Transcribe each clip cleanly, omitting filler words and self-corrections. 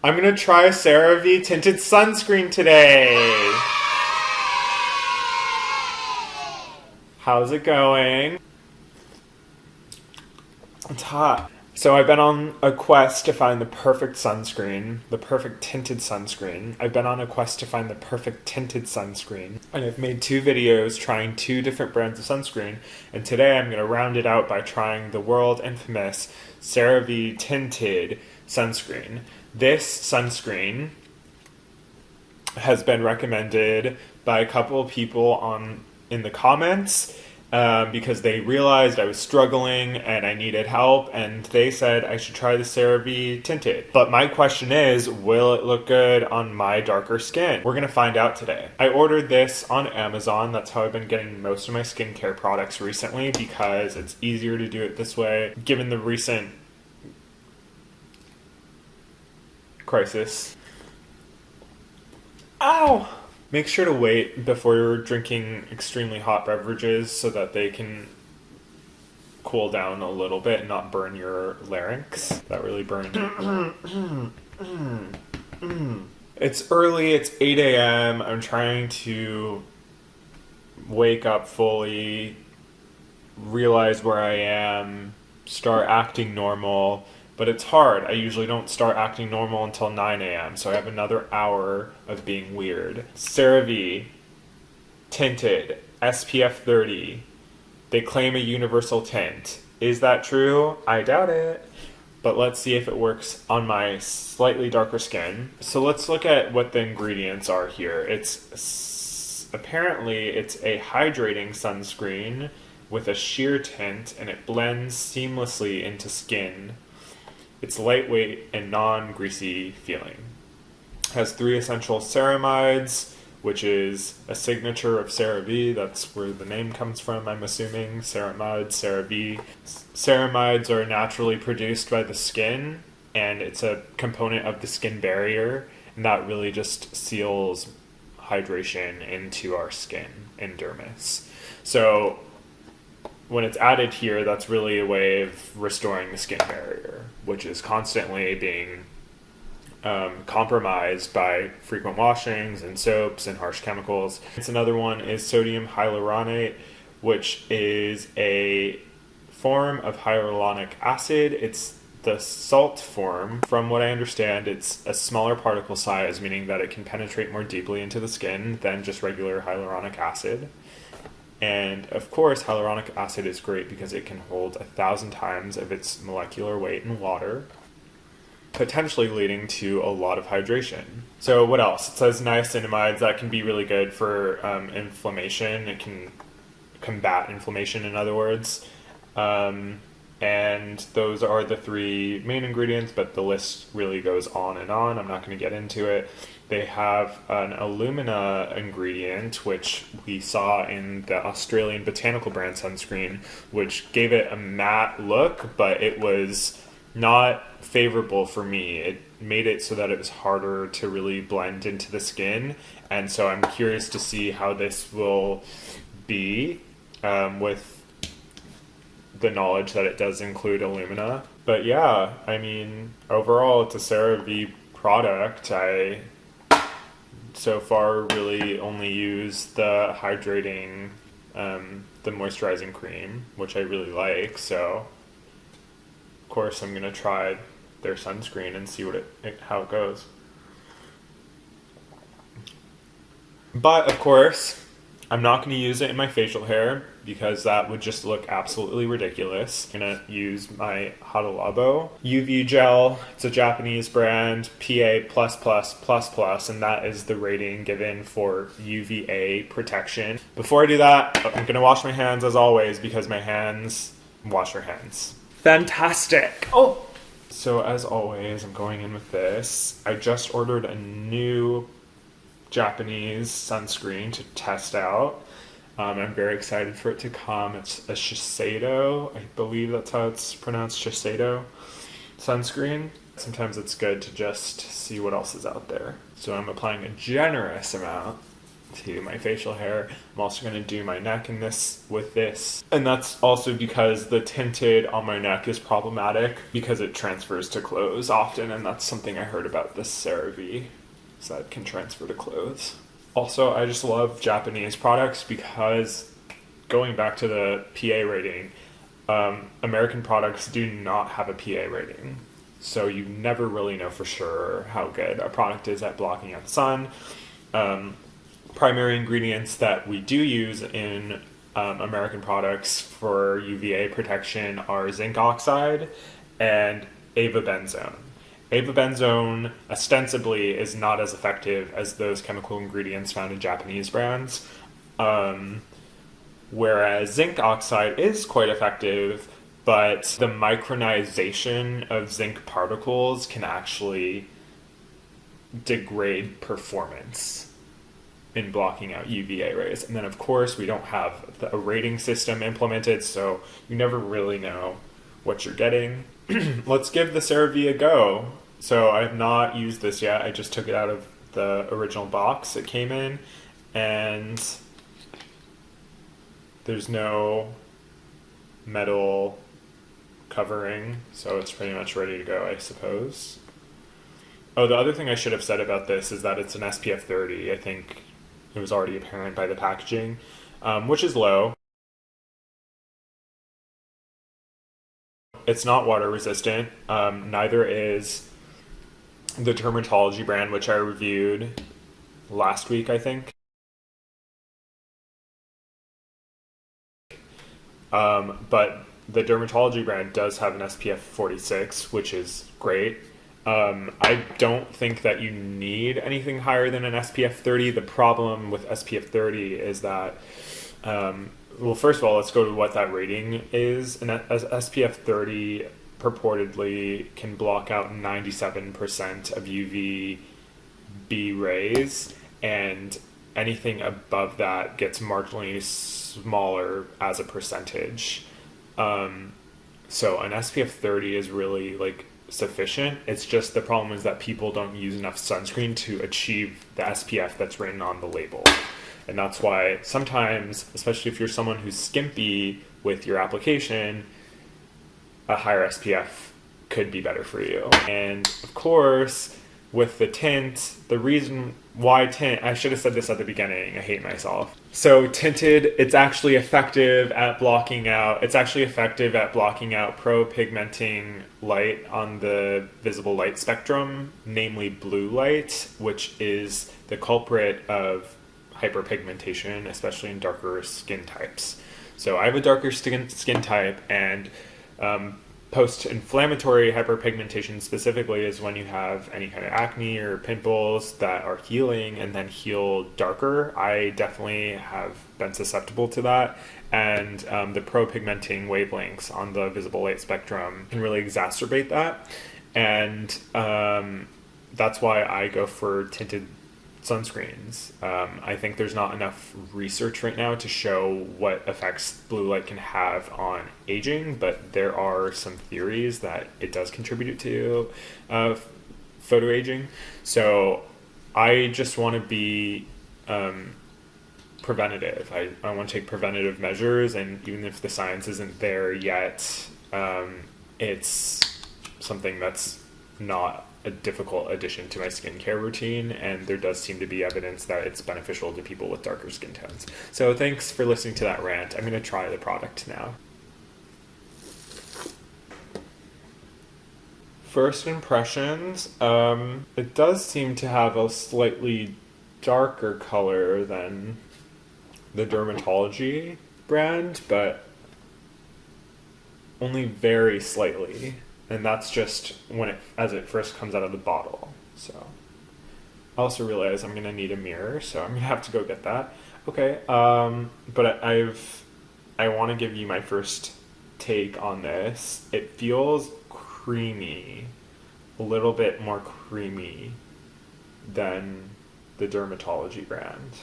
I'm gonna try CeraVe Tinted Sunscreen today. How's it going? It's hot. So I've been on a quest to find the perfect sunscreen, the perfect tinted sunscreen. I've been on a quest to find the perfect tinted sunscreen. And I've made 2 videos trying 2 different brands of sunscreen. And today I'm going to round it out by trying the world infamous CeraVe Tinted Sunscreen. This sunscreen has been recommended by a couple of people in the comments. Because they realized I was struggling and I needed help, and they said I should try the CeraVe Tinted. But my question is, will it look good on my darker skin? We're gonna find out today. I ordered this on Amazon. That's how I've been getting most of my skincare products recently, because it's easier to do it this way, given the recent crisis. Ow! Make sure to wait before you're drinking extremely hot beverages so that they can cool down a little bit and not burn your larynx. That really burned. It's early, it's 8 a.m. I'm trying to wake up fully, realize where I am, start acting normal. But it's hard. I usually don't start acting normal until 9 a.m. So I have another hour of being weird. CeraVe Tinted SPF 30. They claim a universal tint. Is that true? I doubt it. But let's see if it works on my slightly darker skin. So let's look at what the ingredients are here. Apparently it's a hydrating sunscreen with a sheer tint, and it blends seamlessly into skin. It's lightweight and non-greasy feeling. Has 3 essential ceramides, which is a signature of CeraVe. That's where the name comes from, I'm assuming. Ceramide, CeraVe. Ceramides are naturally produced by the skin, and it's a component of the skin barrier, and that really just seals hydration into our skin and dermis. So when it's added here, that's really a way of restoring the skin barrier, which is constantly being compromised by frequent washings and soaps and harsh chemicals. Another one is sodium hyaluronate, which is a form of hyaluronic acid. It's the salt form. From what I understand, it's a smaller particle size, meaning that it can penetrate more deeply into the skin than just regular hyaluronic acid. And of course, hyaluronic acid is great because it can hold 1,000 times of its molecular weight in water, potentially leading to a lot of hydration. So what else? It says niacinamides. That can be really good for inflammation. It can combat inflammation, in other words. And those are the 3 main ingredients, but the list really goes on and on. I'm not going to get into it. They have an alumina ingredient, which we saw in the Australian botanical brand sunscreen, which gave it a matte look, but it was not favorable for me. It made it so that it was harder to really blend into the skin, and so I'm curious to see how this will be with the knowledge that it does include alumina. But yeah, I mean, overall it's a CeraVe product. I so far really only use the hydrating, the moisturizing cream, which I really like. So of course I'm gonna try their sunscreen and see how it goes. But of course, I'm not going to use it in my facial hair because that would just look absolutely ridiculous. I'm going to use my Hada Labo UV gel. It's a Japanese brand, PA++++, and that is the rating given for UVA protection. Before I do that, I'm going to wash my hands as always, because my hands wash your hands. Fantastic! Oh! So as always, I'm going in with this. I just ordered a new Japanese sunscreen to test out. I'm very excited for it to come. It's a Shiseido, I believe that's how it's pronounced, Shiseido sunscreen. Sometimes it's good to just see what else is out there. So I'm applying a generous amount to my facial hair. I'm also going to do my neck in this with this. And that's also because the tinted on my neck is problematic because it transfers to clothes often, and that's something I heard about this CeraVe, so that it can transfer to clothes. Also, I just love Japanese products because, going back to the PA rating, American products do not have a PA rating. So you never really know for sure how good a product is at blocking out the sun. Primary ingredients that we do use in American products for UVA protection are zinc oxide and avobenzone. Avobenzone ostensibly is not as effective as those chemical ingredients found in Japanese brands, whereas zinc oxide is quite effective, but the micronization of zinc particles can actually degrade performance in blocking out UVA rays. And then, of course, we don't have a rating system implemented, so you never really know what you're getting. Let's give the CeraVe a go. So I have not used this yet. I just took it out of the original box it came in, and there's no metal covering, so it's pretty much ready to go, I suppose. Oh, the other thing I should have said about this is that it's an SPF 30. I think it was already apparent by the packaging, which is low. It's not water resistant. Neither is the Dermatology brand, which I reviewed last week, I think. But the Dermatology brand does have an SPF 46, which is great. I don't think that you need anything higher than an SPF 30. The problem with SPF 30 is that, well, first of all, let's go to what that rating is. An SPF 30 purportedly can block out 97% of UVB rays, and anything above that gets marginally smaller as a percentage. So an SPF 30 is really like sufficient. It's just the problem is that people don't use enough sunscreen to achieve the SPF that's written on the label. And that's why sometimes, especially if you're someone who's skimpy with your application, a higher SPF could be better for you. And of course, with the tint, the reason why tint, I should have said this at the beginning, I hate myself. So tinted, it's actually effective at blocking out pro-pigmenting light on the visible light spectrum, namely blue light, which is the culprit of hyperpigmentation, especially in darker skin types. So I have a darker skin type, and post-inflammatory hyperpigmentation specifically is when you have any kind of acne or pimples that are healing and then heal darker. I definitely have been susceptible to that, and the pro-pigmenting wavelengths on the visible light spectrum can really exacerbate that, and that's why I go for tinted sunscreens. I think there's not enough research right now to show what effects blue light can have on aging, but there are some theories that it does contribute to photo aging. So I just want to be preventative. I want to take preventative measures, and even if the science isn't there yet, it's something that's not a difficult addition to my skincare routine, and there does seem to be evidence that it's beneficial to people with darker skin tones. So thanks for listening to that rant. I'm going to try the product now. First impressions, it does seem to have a slightly darker color than the Dermatology brand, but only very slightly. And that's just as it first comes out of the bottle. So I also realize I'm gonna need a mirror, so I'm gonna have to go get that. Okay, but I want to give you my first take on this. It feels creamy, a little bit more creamy than the Dermatology brand.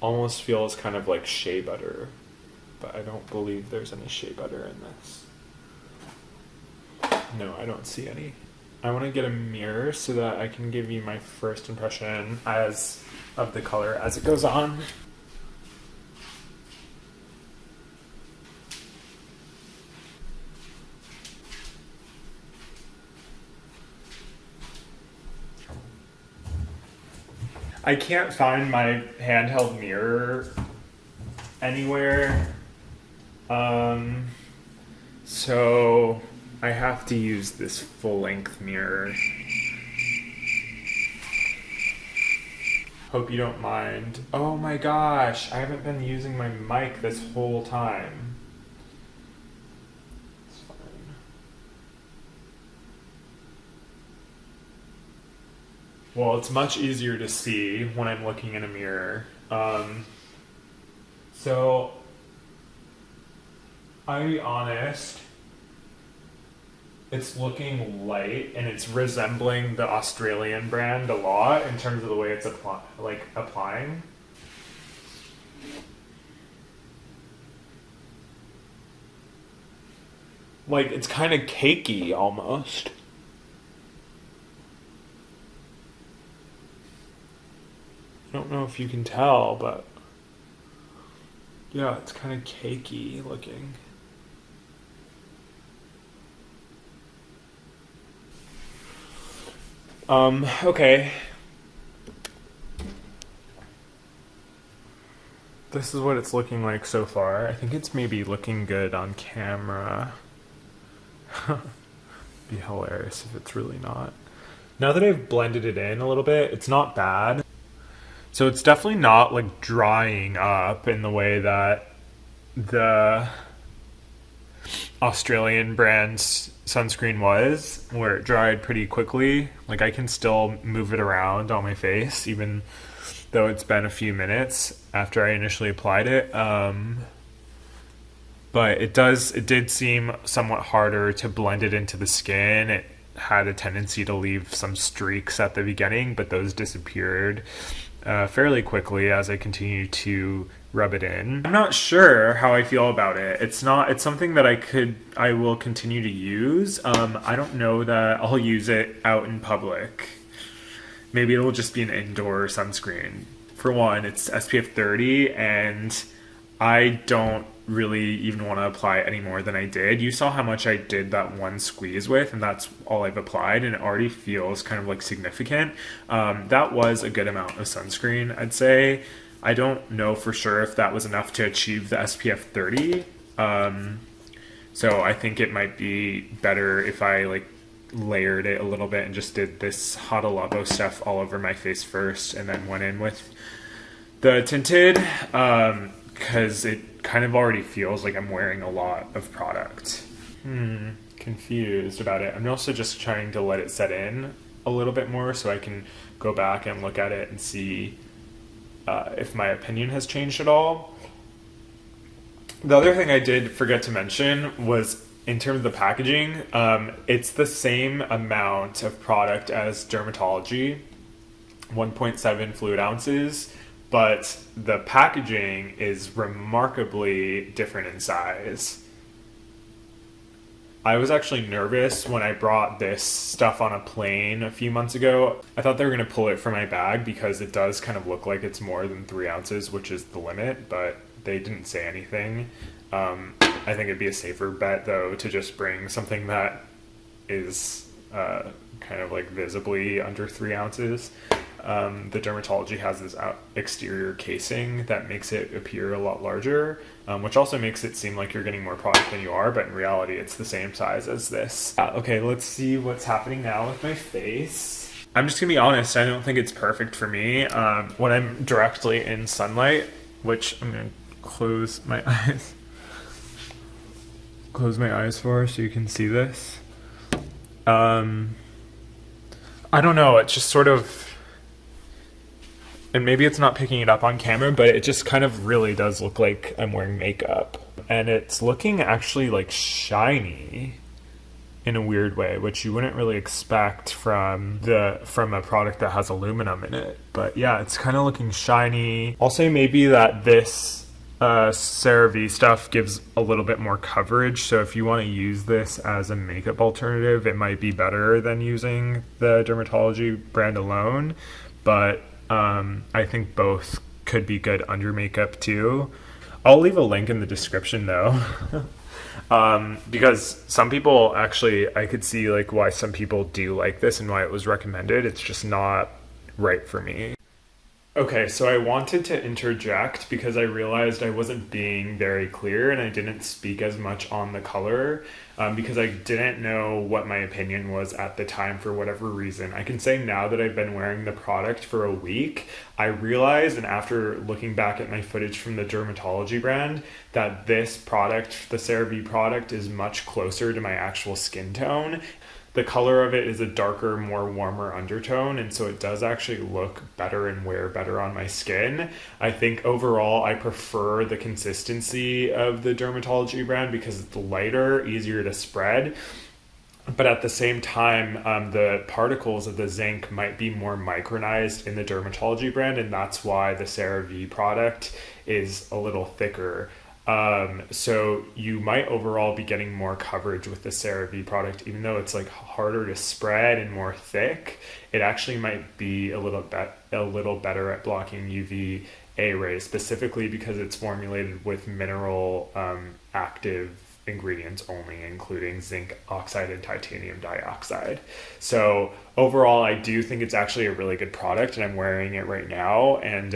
Almost feels kind of like shea butter, but I don't believe there's any shea butter in this. No, I don't see any. I want to get a mirror so that I can give you my first impression as of the color as it goes on. I can't find my handheld mirror anywhere, so I have to use this full-length mirror. Hope you don't mind. Oh my gosh, I haven't been using my mic this whole time. It's fine. Well, it's much easier to see when I'm looking in a mirror. So, I'll be honest, it's looking light and it's resembling the Australian brand a lot in terms of the way it's applying. Like, it's kind of cakey almost. I don't know if you can tell, but yeah, it's kind of cakey looking. Okay. This is what it's looking like so far. I think it's maybe looking good on camera. Be hilarious if it's really not. Now that I've blended it in a little bit, it's not bad. So it's definitely not like drying up in the way that the Australian brand's sunscreen was, where it dried pretty quickly. Like, I can still move it around on my face even though it's been a few minutes after I initially applied it. But it did seem somewhat harder to blend it into the skin. It had a tendency to leave some streaks at the beginning, but those disappeared fairly quickly as I continued to rub it in. I'm not sure how I feel about it. It's something that I will continue to use. I don't know that I'll use it out in public. Maybe it'll just be an indoor sunscreen. For one, it's SPF 30, and I don't really even want to apply any more than I did. You saw how much I did that one squeeze with, and that's all I've applied, and it already feels kind of like significant. That was a good amount of sunscreen, I'd say. I don't know for sure if that was enough to achieve the SPF 30. So I think it might be better if I layered it a little bit and just did this Hada Labo stuff all over my face first and then went in with the tinted, because it kind of already feels like I'm wearing a lot of product. Confused about it. I'm also just trying to let it set in a little bit more so I can go back and look at it and see if my opinion has changed at all. The other thing I did forget to mention was, in terms of the packaging, it's the same amount of product as Dermatology, 1.7 fluid ounces, but the packaging is remarkably different in size. I was actually nervous when I brought this stuff on a plane a few months ago. I thought they were going to pull it from my bag because it does kind of look like it's more than 3 ounces, which is the limit, but they didn't say anything. I think it'd be a safer bet, though, to just bring something that is kind of visibly under 3 ounces. The Dermatology has this exterior casing that makes it appear a lot larger, which also makes it seem like you're getting more product than you are, but in reality it's the same size as this. Okay, let's see what's happening now with my face. I'm just gonna be honest, I don't think it's perfect for me. When I'm directly in sunlight, which I'm gonna close my eyes for so you can see this. I don't know, it's just sort of, and maybe it's not picking it up on camera, but it just kind of really does look like I'm wearing makeup. And it's looking actually shiny in a weird way, which you wouldn't really expect from a product that has aluminum in it. But yeah, it's kind of looking shiny. Also, maybe that this CeraVe stuff gives a little bit more coverage, so if you want to use this as a makeup alternative, it might be better than using the Dermatology brand alone, but I think both could be good under makeup too. I'll leave a link in the description though. Because some people actually, I could see like why some people do like this and why it was recommended. It's just not right for me. Okay, so I wanted to interject because I realized I wasn't being very clear and I didn't speak as much on the color because I didn't know what my opinion was at the time for whatever reason. I can say now that I've been wearing the product for a week, I realized, and after looking back at my footage from the Dermatology brand, that this product, the CeraVe product, is much closer to my actual skin tone. The color of it is a darker, more warmer undertone, and so it does actually look better and wear better on my skin. I think overall I prefer the consistency of the Dermatology brand because it's lighter, easier to spread. But at the same time, the particles of the zinc might be more micronized in the Dermatology brand, and that's why the CeraVe product is a little thicker. So you might overall be getting more coverage with the CeraVe product, even though it's like harder to spread and more thick. It actually might be a little better at blocking UVA rays, specifically because it's formulated with mineral active ingredients only, including zinc oxide and titanium dioxide. So overall, I do think it's actually a really good product, and I'm wearing it right now. And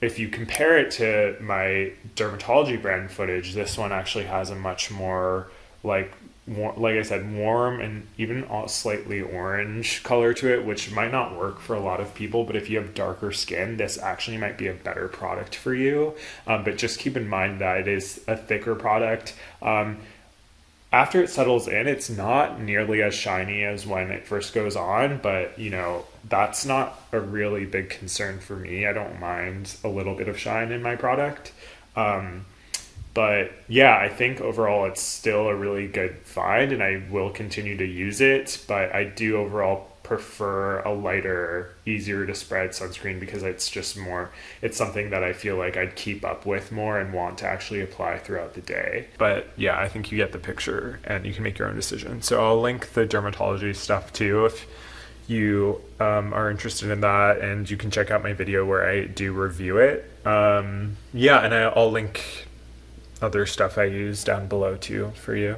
if you compare it to my Dermatology brand footage, this one actually has a much more, like I said, warm and even slightly orange color to it, which might not work for a lot of people, but if you have darker skin, this actually might be a better product for you. But just keep in mind that it is a thicker product. After it settles in, it's not nearly as shiny as when it first goes on, but you know, that's not a really big concern for me. I don't mind a little bit of shine in my product. But yeah, I think overall it's still a really good find and I will continue to use it, but I do overall prefer a lighter, easier to spread sunscreen because it's just more, it's something that I feel like I'd keep up with more and want to actually apply throughout the day. But yeah, I think you get the picture and you can make your own decision. So I'll link the Dermatology stuff too if you are interested in that, and you can check out my video where I do review it. Yeah, and I'll link other stuff I use down below too for you.